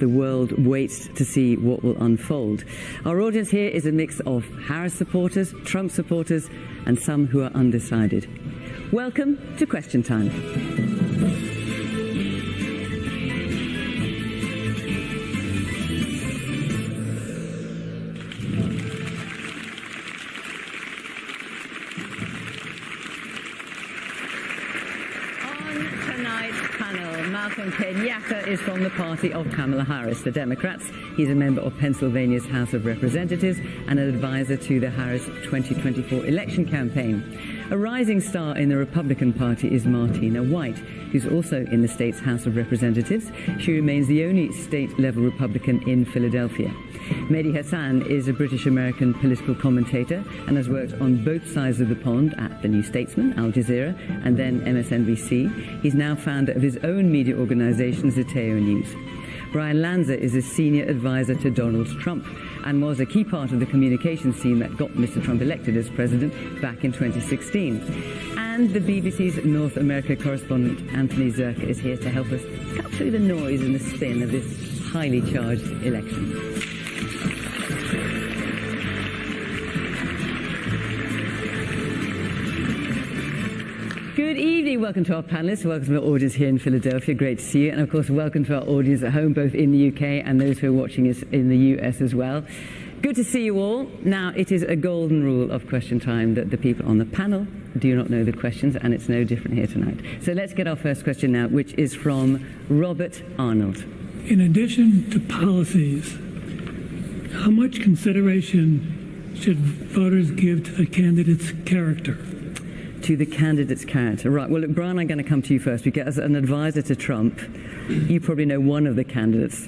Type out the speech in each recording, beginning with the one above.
the world waits to see what will unfold. Our audience here is a mix of Harris supporters, Trump supporters, and some who are undecided. Welcome to Question Time. Malcolm Kenyatta is from the party of Kamala Harris, the Democrats. He's a member of Pennsylvania's House of Representatives and an advisor to the Harris 2024 election campaign. A rising star in the Republican Party is Martina White, who's also in the state's House of Representatives. She remains the only state-level Republican in Philadelphia. Mehdi Hasan is a British-American political commentator and has worked on both sides of the pond at The New Statesman, Al Jazeera, and then MSNBC. He's now founder of his own media organization, Zeteo News. Brian Lanza is a senior advisor to Donald Trump and was a key part of the communications team that got Mr. Trump elected as president back in 2016. And the BBC's North America correspondent, Anthony Zerka, is here to help us cut through the noise and the spin of this highly charged election. Good evening. Welcome to our panelists. Welcome to our audience here in Philadelphia. Great to see you. And, of course, welcome to our audience at home, both in the UK and those who are watching us in the US as well. Good to see you all. Now, it is a golden rule of Question Time that the people on the panel do not know the questions, and it's no different here tonight. So let's get our first question now, which is from Robert Arnold. In addition to policies, how much consideration should voters give to the candidate's character? To the candidate's character. Right. Well, look, Brian, I'm going to come to you first, because as an advisor to Trump, you probably know one of the candidates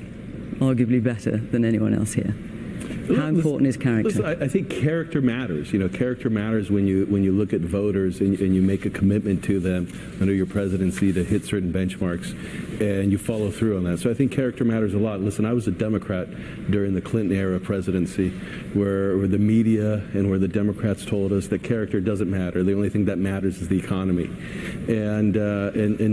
arguably better than anyone else here. How important is character? Listen, I think character matters. You know, character matters when you look at voters and you make a commitment to them under your presidency to hit certain benchmarks, and you follow through on that. So I think character matters a lot. Listen, I was a Democrat during the Clinton era presidency, where the media and where the Democrats told us that character doesn't matter. The only thing that matters is the economy. And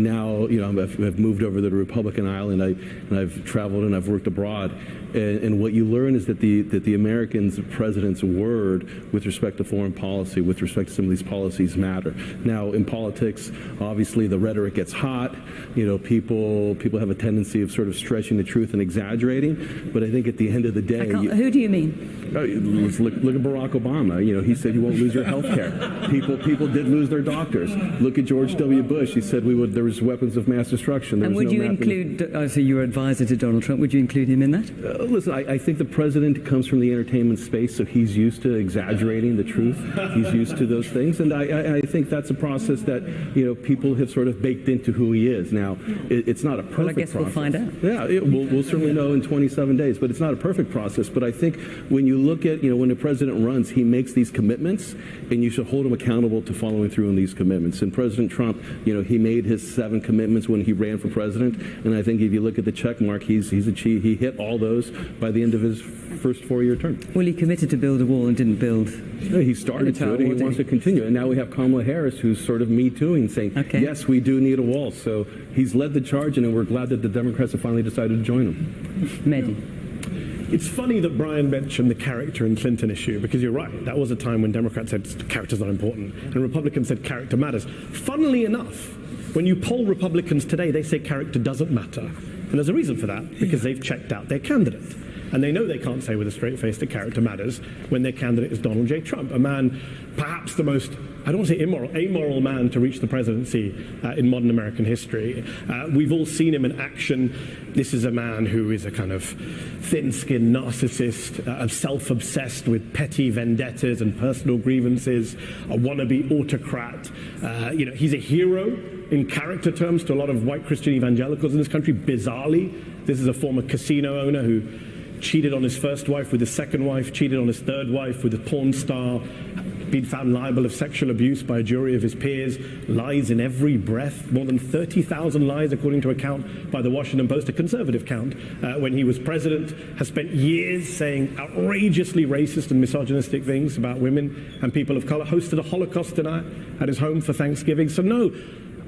now, you know, I've moved over to the Republican aisle, and I've traveled and I've worked abroad. And what you learn is that the Americans' president's word with respect to foreign policy, with respect to some of these policies, matter. Now, in politics, obviously the rhetoric gets hot. You know, people have a tendency of sort of stretching the truth and exaggerating. But I think at the end of the day, who do you mean? Let's look at Barack Obama. You know, he said you won't lose your health care. People did lose their doctors. Look at George W. Bush. He said there was weapons of mass destruction. There and was would you include? So you're advisor to Donald Trump. Would you include him in that? Listen, I think the president comes from the entertainment space, so he's used to exaggerating the truth. He's used to those things, and I think that's a process that, you know, people have sort of baked into who he is. Now, it's not a perfect process. Well, I guess we'll find out. Yeah, we'll certainly know in 27 days, but it's not a perfect process. But I think when you look at, you know, when the president runs, he makes these commitments, and you should hold him accountable to following through on these commitments. And President Trump, you know, he made his 7 commitments when he ran for president, and I think if you look at the check mark, he hit all those by the end of his first 4-year term. Well, he committed to build a wall and didn't build. No, he started to it, and he wants to continue. And now we have Kamala Harris, who's sort of me-tooing, saying, okay, yes, we do need a wall. So he's led the charge, and we're glad that the Democrats have finally decided to join him. Mehdi. It's funny that Brian mentioned the character and Clinton issue, because you're right. That was a time when Democrats said character's not important, and Republicans said character matters. Funnily enough, when you poll Republicans today, they say character doesn't matter. And there's a reason for that, because they've checked out their candidate. And they know they can't say with a straight face that character matters when their candidate is Donald J. Trump, a man perhaps the most, I don't want to say amoral man to reach the presidency in modern American history. We've all seen him in action. This is a man who is a kind of thin-skinned narcissist, self-obsessed with petty vendettas and personal grievances, a wannabe autocrat. You know, he's a hero in character terms to a lot of white Christian evangelicals in this country. Bizarrely, this is a former casino owner who cheated on his first wife with his second wife, cheated on his third wife with a porn star, been found liable of sexual abuse by a jury of his peers, lies in every breath, more than 30,000 lies according to a count by the Washington Post, a conservative count, when he was president, has spent years saying outrageously racist and misogynistic things about women and people of color, hosted a Holocaust dinner at his home for Thanksgiving. So no,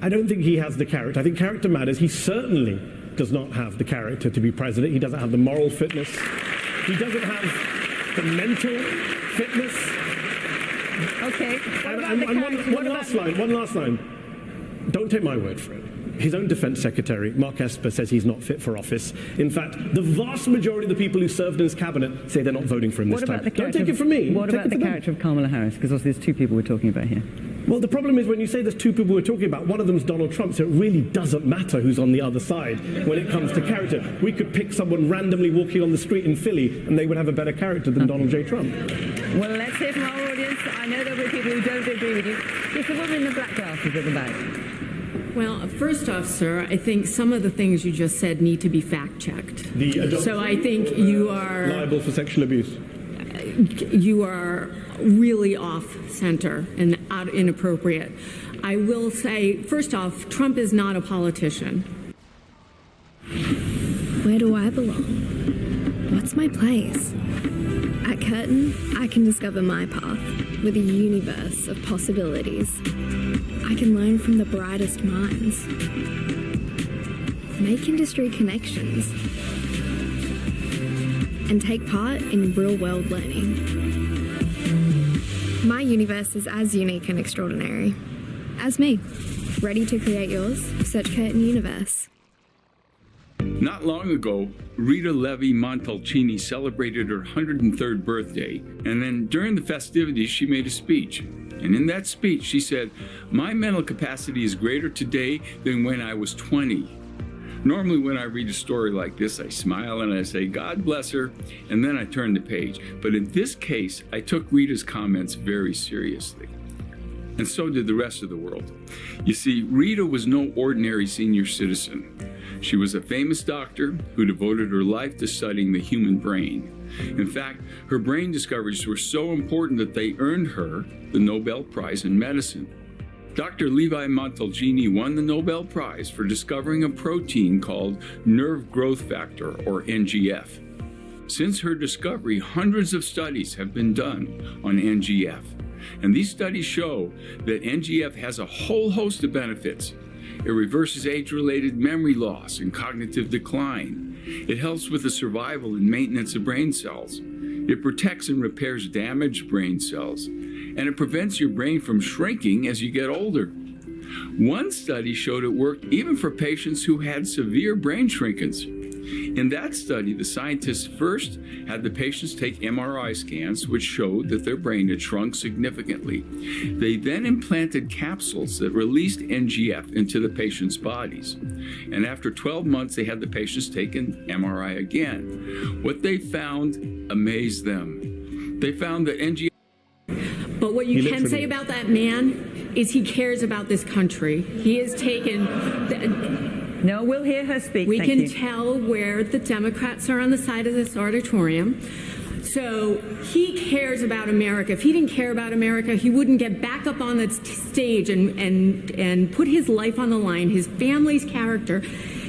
I don't think he has the character. I think character matters. He certainly does not have the character to be president. He doesn't have the moral fitness. He doesn't have the mental fitness. Okay. One last line. Don't take my word for it. His own defense secretary, Mark Esper, says he's not fit for office. In fact, the vast majority of the people who served in his cabinet say they're not voting for him this time. Don't take it from me. What about the character of Kamala Harris? Because also there's two people we're talking about here. Well, the problem is when you say there's two people we're talking about, one of them's Donald Trump, so it really doesn't matter who's on the other side when it comes to character. We could pick someone randomly walking on the street in Philly, and they would have a better character than Donald J. Trump. Well, let's hear from our audience. I know there will be people who don't agree with you. It's the woman in the black glasses at the back. Well, first off, sir, I think some of the things you just said need to be fact-checked. So I think you are liable for sexual abuse. You are really off-center and inappropriate. I will say, first off, Trump is not a politician. Where do I belong? What's my place? At Curtin, I can discover my path with a universe of possibilities. I can learn from the brightest minds, make industry connections, and take part in real-world learning. My universe is as unique and extraordinary as me. Ready to create yours? Search Curtin Universe. Not long ago, Rita Levi-Montalcini celebrated her 103rd birthday, and then during the festivities, she made a speech. And in that speech, she said, "My mental capacity is greater today than when I was 20. Normally, when I read a story like this, I smile and I say, God bless her, and then I turn the page. But in this case, I took Rita's comments very seriously. And so did the rest of the world. You see, Rita was no ordinary senior citizen. She was a famous doctor who devoted her life to studying the human brain. In fact, her brain discoveries were so important that they earned her the Nobel Prize in Medicine. Dr. Levi-Montalcini won the Nobel Prize for discovering a protein called nerve growth factor, or NGF. Since her discovery, hundreds of studies have been done on NGF. And these studies show that NGF has a whole host of benefits. It reverses age-related memory loss and cognitive decline. It helps with the survival and maintenance of brain cells. It protects and repairs damaged brain cells. And it prevents your brain from shrinking as you get older. One study showed it worked even for patients who had severe brain shrinkage. In that study, the scientists first had the patients take MRI scans, which showed that their brain had shrunk significantly. They then implanted capsules that released NGF into the patients' bodies. And after 12 months, they had the patients take an MRI again. What they found amazed them. They found that NGF... But what you can say about that man is he cares about this country. He has taken... No, we'll hear her speak. We can tell where the Democrats are on the side of this auditorium. So he cares about America. If he didn't care about America, he wouldn't get back up on the stage and put his life on the line, his family's character.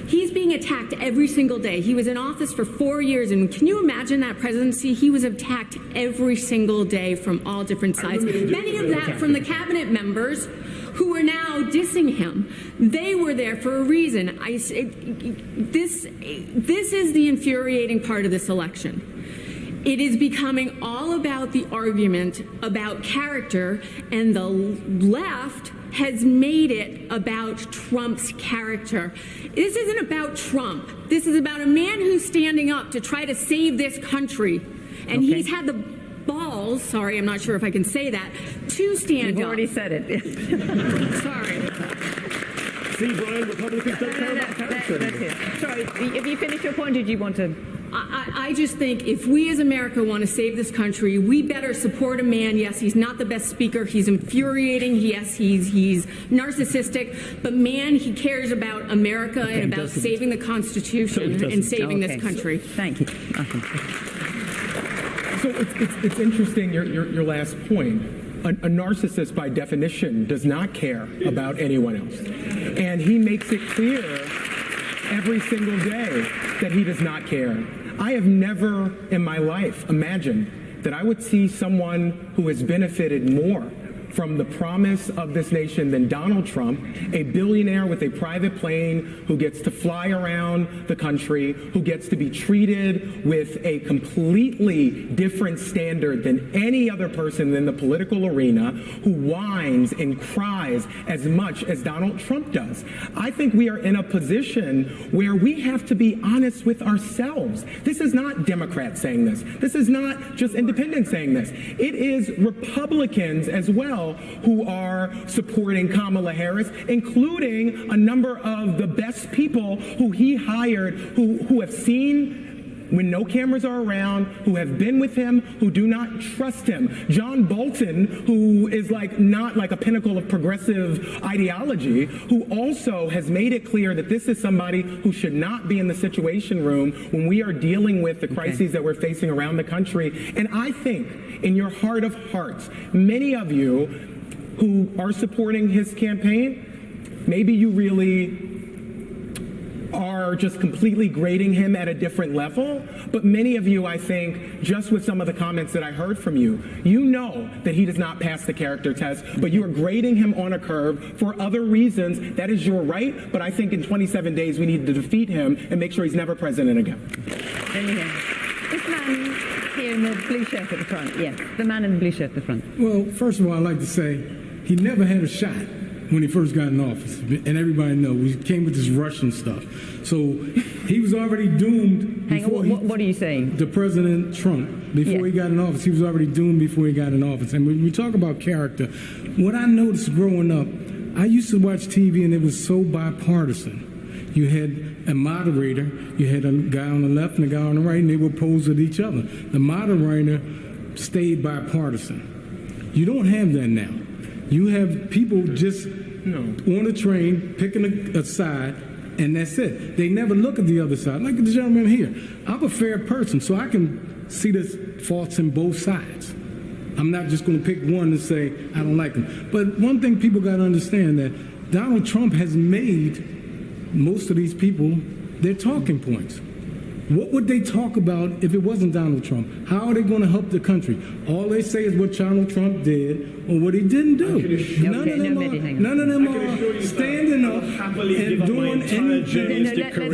He's being attacked every single day. He was in office for 4 years, and can you imagine that presidency? He was attacked every single day from all different sides. Many of that from the cabinet members who are now dissing him. They were there for a reason. This is the infuriating part of this election. It is becoming all about the argument about character, and the left has made it about Trump's character. This isn't about Trump. This is about a man who's standing up to try to save this country. And he's had the balls, sorry, I'm not sure if I can say that, to stand up. You've already said it. Sorry. See, Brian, Republicans don't care about character. That's it. Sorry, have you finished your point, or did you want to... I just think if we as America want to save this country, we better support a man. Yes, he's not the best speaker. He's infuriating. Yes, he's narcissistic. But man, he cares about America and about saving the Constitution and saving this country. Thank you. So it's interesting, your last point. A narcissist, by definition, does not care about anyone else. And he makes it clear every single day that he does not care. I have never in my life imagined that I would see someone who has benefited more from the promise of this nation than Donald Trump, a billionaire with a private plane who gets to fly around the country, who gets to be treated with a completely different standard than any other person in the political arena, who whines and cries as much as Donald Trump does. I think we are in a position where we have to be honest with ourselves. This is not Democrats saying this. This is not just independents saying this. It is Republicans as well who are supporting Kamala Harris, including a number of the best people who he hired, who have seen when no cameras are around, who have been with him, who do not trust him. John Bolton, who is not like a pinnacle of progressive ideology, who also has made it clear that this is somebody who should not be in the Situation Room when we are dealing with the crises that we're facing around the country. And I think, in your heart of hearts, many of you who are supporting his campaign, maybe you really are just completely grading him at a different level, but many of you, I think, just with some of the comments that I heard from you, you know that he does not pass the character test, but you are grading him on a curve for other reasons. That is your right, but I think in 27 days we need to defeat him and make sure he's never president again. This man here in the blue shirt at the front, yes, the man in the blue shirt at the front. Well, first of all, I'd like to say he never had a shot when he first got in office, and everybody knows we came with this Russian stuff. So he was already doomed. Hang on, what are you saying? The President Trump, before he got in office, he was already doomed before he got in office. And when we talk about character, what I noticed growing up, I used to watch TV and it was so bipartisan. You had a moderator, you had a guy on the left and a guy on the right, and they were opposed with each other. The moderator stayed bipartisan. You don't have that now. You have people just on a train picking a side, and that's it. They never look at the other side. Like the gentleman here, I'm a fair person, so I can see the faults in both sides. I'm not just going to pick one and say I don't like him. But one thing people got to understand that Donald Trump has made most of these people their talking points. What would they talk about if it wasn't Donald Trump? How are they going to help the country? All they say is what Donald Trump did or what he didn't do. None of them are standing up and doing anything.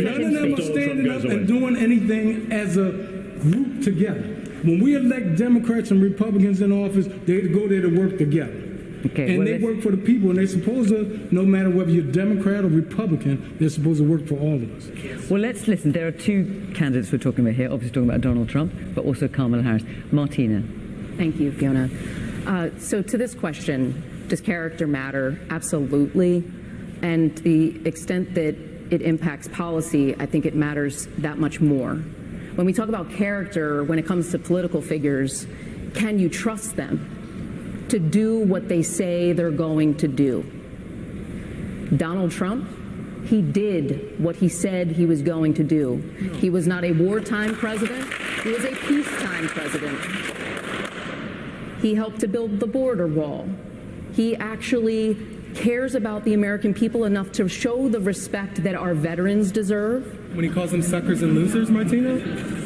None of them are standing up and doing anything as a group together. When we elect Democrats and Republicans in office, they go there to work together. And they work for the people, and they're supposed to, no matter whether you're Democrat or Republican, they're supposed to work for all of us. Well, let's listen. There are two candidates we're talking about here, obviously talking about Donald Trump, but also Kamala Harris. Martina. Thank you, Fiona. So to this question, does character matter? Absolutely. And to the extent that it impacts policy, I think it matters that much more. When we talk about character, when it comes to political figures, can you trust them to do what they say they're going to do? Donald Trump, he did what he said he was going to do. He was not a wartime president. He was a peacetime president. He helped to build the border wall. He actually cares about the American people enough to show the respect that our veterans deserve. When he calls them suckers and losers, Martina?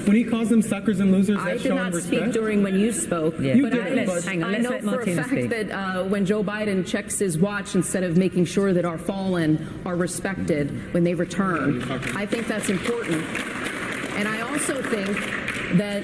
When he calls them suckers and losers, I did not speak during when you spoke, Yeah. but I know for a fact that when Joe Biden checks his watch instead of making sure that our fallen are respected when they return, I think that's important. And I also think that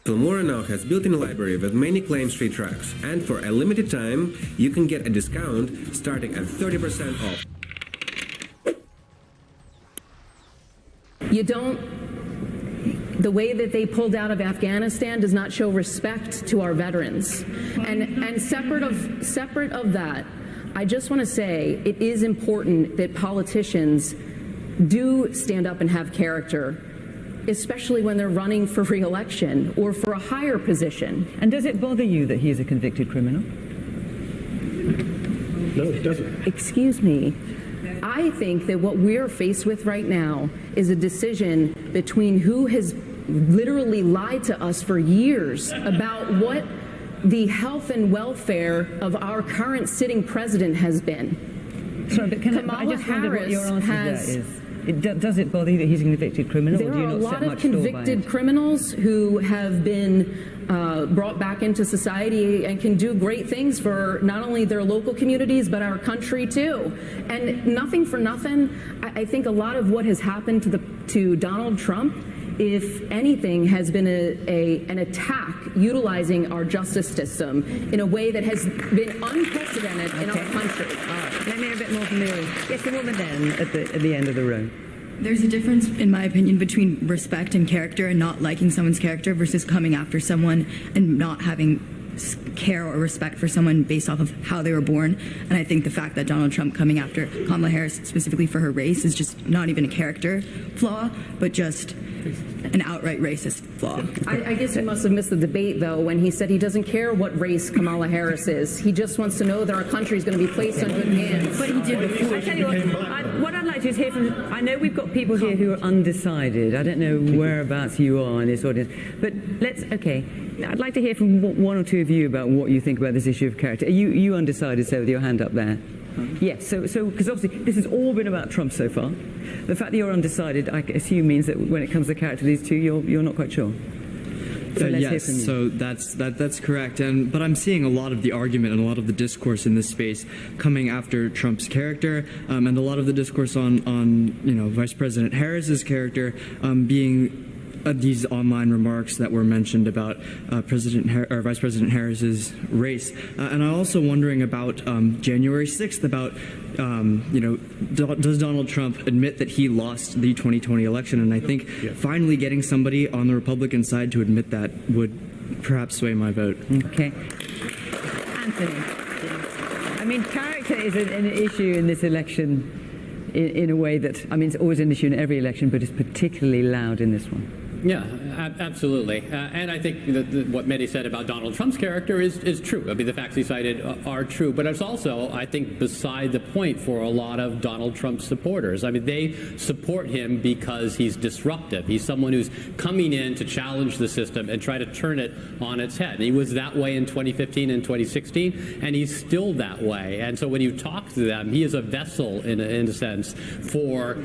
Filmora now has built-in library with many claim-free tracks, and for a limited time, you can get a discount starting at 30% off. you don't, the way that they pulled out of Afghanistan does not show respect to our veterans. And separate of that, I just want to say it is important that politicians do stand up and have character, especially when they're running for re-election or for a higher position. And does it bother you that he is a convicted criminal? No, it doesn't. Excuse me. I think that what we're faced with right now is a decision between who has literally lied to us for years about what the health and welfare of our current sitting president has been. Sorry, but I just wonder what your answer to that is. Does it bother you that he's a convicted criminal? There or do you are a not lot set of much store by convicted it? criminals who have been brought back into society and can do great things for not only their local communities but our country too. And nothing for nothing, I think a lot of what has happened to Donald Trump, if anything, has been an attack utilizing our justice system in a way that has been unprecedented in our country. Let me hear a bit more from you. Yes, the woman then at the end of the row. There's a difference, in my opinion, between respect and character and not liking someone's character versus coming after someone and not having care or respect for someone based off of how they were born. And I think the fact that Donald Trump coming after Kamala Harris specifically for her race is just not even a character flaw, but just an outright racist flaw. I guess he must have missed the debate, though, when he said he doesn't care what race Kamala Harris is. He just wants to know that our country is going to be placed on good hands. But he did before. I tell you what I'd like to hear from, I know we've got people here who are undecided. I don't know whereabouts you are in this audience, but I'd like to hear from one or two of you about what you think about this issue of character. Are you undecided, so with your hand up there? Yes, so because obviously this has all been about Trump so far. The fact that you're undecided, I assume, means that when it comes to character, these two, you're not quite sure. So let's hear from you. So that's correct. But I'm seeing a lot of the argument and a lot of the discourse in this space coming after Trump's character, and a lot of the discourse on Vice President Harris's character being these online remarks that were mentioned about Vice President Harris's race. And I'm also wondering about January 6th, about, does Donald Trump admit that he lost the 2020 election? And I think finally getting somebody on the Republican side to admit that would perhaps sway my vote. Okay. Anthony. I mean, character is an issue in this election in a way that, I mean, it's always an issue in every election, but it's particularly loud in this one. Yeah, absolutely. And I think that what Mehdi said about Donald Trump's character is true. I mean, the facts he cited are true. But it's also, I think, beside the point for a lot of Donald Trump supporters. I mean, they support him because he's disruptive. He's someone who's coming in to challenge the system and try to turn it on its head. And he was that way in 2015 and 2016, and he's still that way. And so when you talk to them, he is a vessel, in a sense, for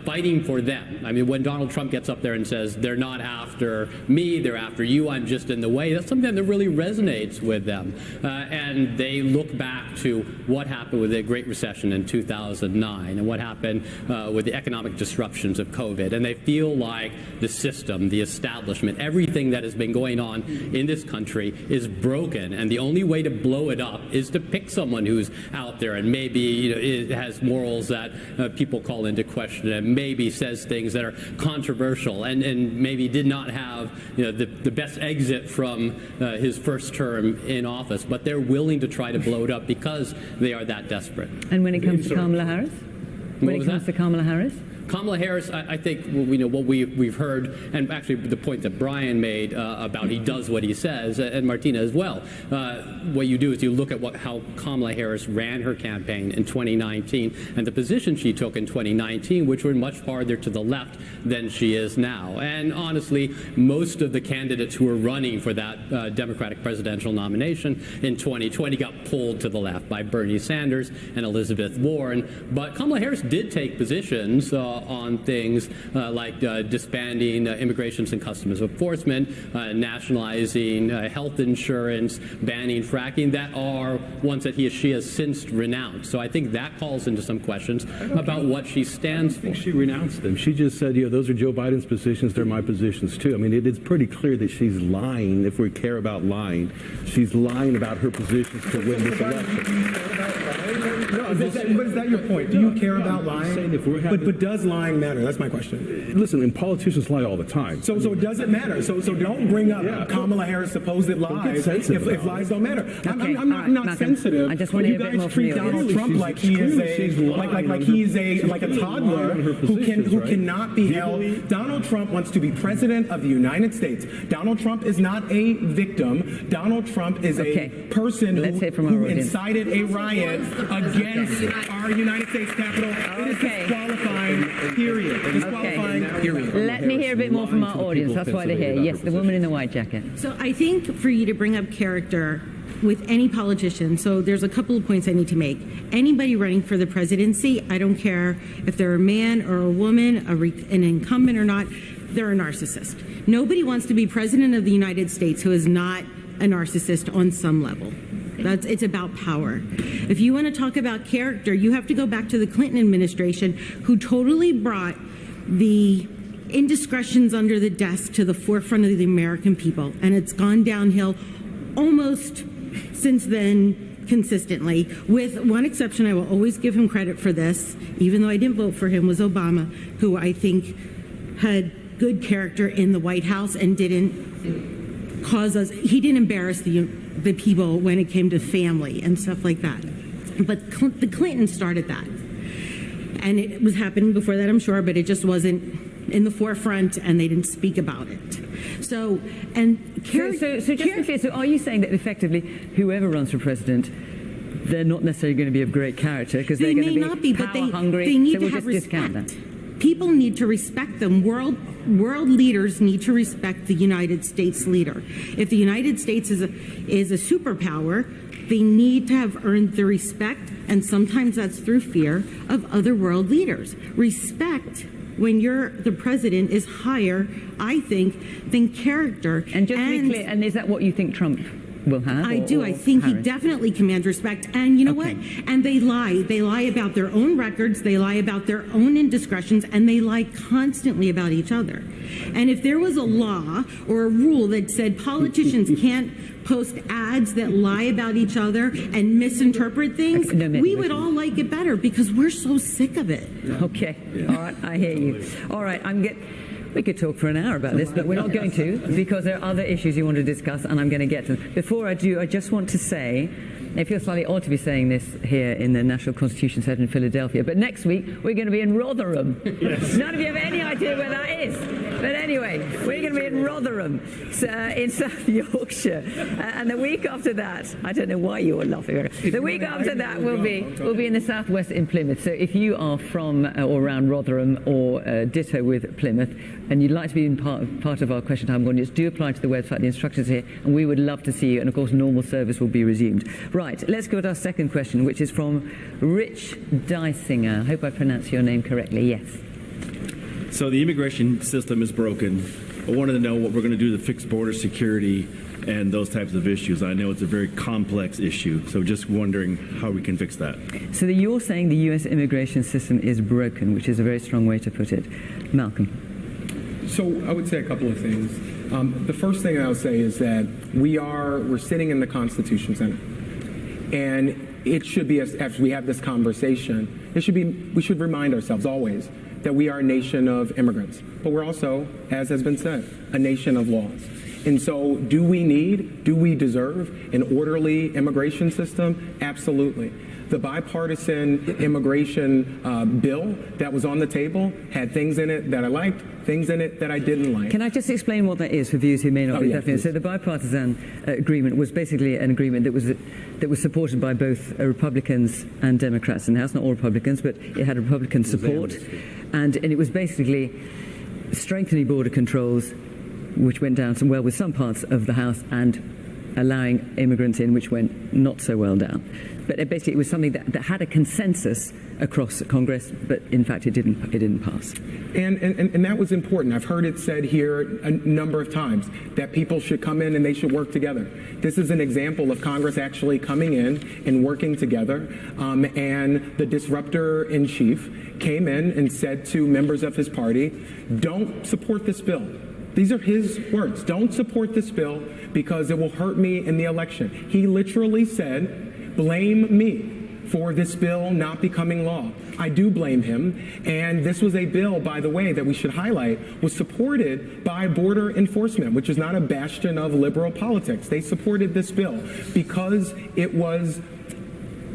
fighting for them. I mean, when Donald Trump gets up there and says, they're not after me, they're after you, I'm just in the way, that's something that really resonates with them. And they look back to what happened with the Great Recession in 2009 and what happened with the economic disruptions of COVID. And they feel like the system, the establishment, everything that has been going on in this country is broken. And the only way to blow it up is to pick someone who's out there and maybe it has morals that people call into question and maybe says things that are controversial and maybe did not have the best exit from his first term in office, but they're willing to try to blow it up because they are that desperate. And when it comes to Kamala Harris? Kamala Harris, I think what we've heard, and actually the point that Brian made about he does what he says, and Martina as well. What you do is you look at how Kamala Harris ran her campaign in 2019 and the position she took in 2019, which were much farther to the left than she is now. And honestly, most of the candidates who were running for that Democratic presidential nomination in 2020 got pulled to the left by Bernie Sanders and Elizabeth Warren. But Kamala Harris did take positions on things like disbanding Immigration and Customs Enforcement, nationalizing health insurance, banning fracking, that are ones that she has since renounced. So I think that calls into some questions about what she stands for. I think she renounced them. She just said, those are Joe Biden's positions, they're my positions too. I mean, it is pretty clear that she's lying, if we care about lying. She's lying about her positions to win this election. No, but is that your point? Do you care about lying? But does lying matter? That's my question. Listen, and politicians lie all the time. So does it matter? So don't bring up Kamala Harris' supposed lies if lies don't matter. I'm not Malcolm, sensitive. I just but want to you hear a bit more guys from treat the Donald audience. Trump like he is a toddler who cannot be held. Donald Trump wants to be president of the United States. Donald Trump is not a victim. Donald Trump is a person who incited a riot against our United States Capitol. It is disqualifying, period. Disqualifying, period. Let me hear a bit more from our audience. That's why they're here. Yes, the woman in the white jacket. So I think for you to bring up character with any politician, so there's a couple of points I need to make. Anybody running for the presidency, I don't care if they're a man or a woman, an incumbent or not, they're a narcissist. Nobody wants to be president of the United States who is not a narcissist on some level. It's about power. If you want to talk about character, you have to go back to the Clinton administration, who totally brought the indiscretions under the desk to the forefront of the American people. And it's gone downhill almost since then consistently, with one exception. I will always give him credit for this, even though I didn't vote for him, was Obama, who I think had good character in the White House and didn't cause us, he didn't embarrass the people when it came to family and stuff like that. But the Clintons started that. And it was happening before that, I'm sure, but it just wasn't in the forefront, and they didn't speak about it. So just be clear, so are you saying that effectively whoever runs for president, they're not necessarily going to be of great character because they're going to be power hungry? They need so to we'll have just respect. discount that. People need to respect them. World leaders need to respect the United States leader. If the United States is a superpower, they need to have earned the respect, and sometimes that's through fear, of other world leaders. Respect, when you're the president, is higher, I think, than character. And just to be clear, and is that what you think Trump will have? I do. I think he definitely commands respect. And you know what? And they lie. They lie about their own records. They lie about their own indiscretions. And they lie constantly about each other. And if there was a law or a rule that said politicians can't post ads that lie about each other and misinterpret things, we would all like it better because we're so sick of it. Okay. All right. I hear you. All right. We could talk for an hour about this, but we're not going to because there are other issues you want to discuss, and I'm going to get to them. Before I do, I just want to say, it feels slightly odd to be saying this here in the National Constitution Center in Philadelphia, but next week we're going to be in Rotherham. Yes. None of you have any idea where that is. But anyway, we're going to be in Rotherham, in South Yorkshire. And the week after that, I don't know why you were laughing. The week after that, we'll be in the southwest in Plymouth. So if you are from or around Rotherham or ditto with Plymouth, and you'd like to be in part of our Question Time audience, do apply to the website. The instructions are here, and we would love to see you. And of course, normal service will be resumed. Right, let's go to our second question, which is from Rich Dysinger. I hope I pronounced your name correctly. Yes. So the immigration system is broken. I wanted to know what we're going to do to fix border security and those types of issues. I know it's a very complex issue, so just wondering how we can fix that. So you're saying the U.S. immigration system is broken, which is a very strong way to put it. Malcolm. So I would say a couple of things. The first thing I would say is that we're sitting in the Constitution Center, and it should be, as we have this conversation, we should remind ourselves always that we are a nation of immigrants, but we're also, as has been said, a nation of laws. And so do we deserve an orderly immigration system? Absolutely. The bipartisan immigration bill that was on the table had things in it that I liked, things in it that I didn't like. Can I just explain what that is for viewers who may not be that familiar? So the bipartisan agreement was basically an agreement that was supported by both Republicans and Democrats in the House. Not all Republicans, but it had Republican support. And it was basically strengthening border controls, which went down well with some parts of the House, and allowing immigrants in, which went not so well down. But basically it was something that had a consensus across Congress, but in fact it didn't pass. And that was important. I've heard it said here a number of times that people should come in and they should work together. This is an example of Congress actually coming in and working together. And the disruptor-in-chief came in and said to members of his party, don't support this bill. These are his words. Don't support this bill because it will hurt me in the election. He literally said, blame me for this bill not becoming law. I do blame him. And this was a bill, by the way, that we should highlight, was supported by Border Enforcement, which is not a bastion of liberal politics. They supported this bill because it was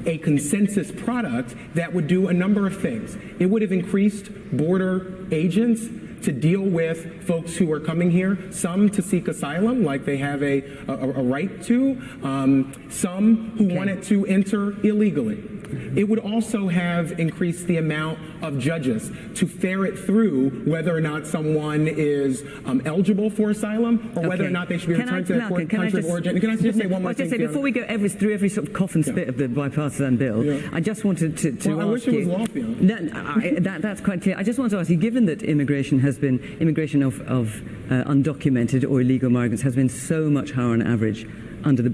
a consensus product that would do a number of things. It would have increased border agents to deal with folks who are coming here, some to seek asylum, like they have a right to, some who wanted to enter illegally. It would also have increased the amount of judges to ferret through whether or not someone is eligible for asylum or whether or not they should be returned to their country of origin. Can I just say one more thing? Before we go through every sort of cough and spit of the bipartisan bill, I just wanted to ask you. I wish it was law field. That's quite clear. I just want to ask you, given that immigration of undocumented or illegal migrants has been so much higher on average under the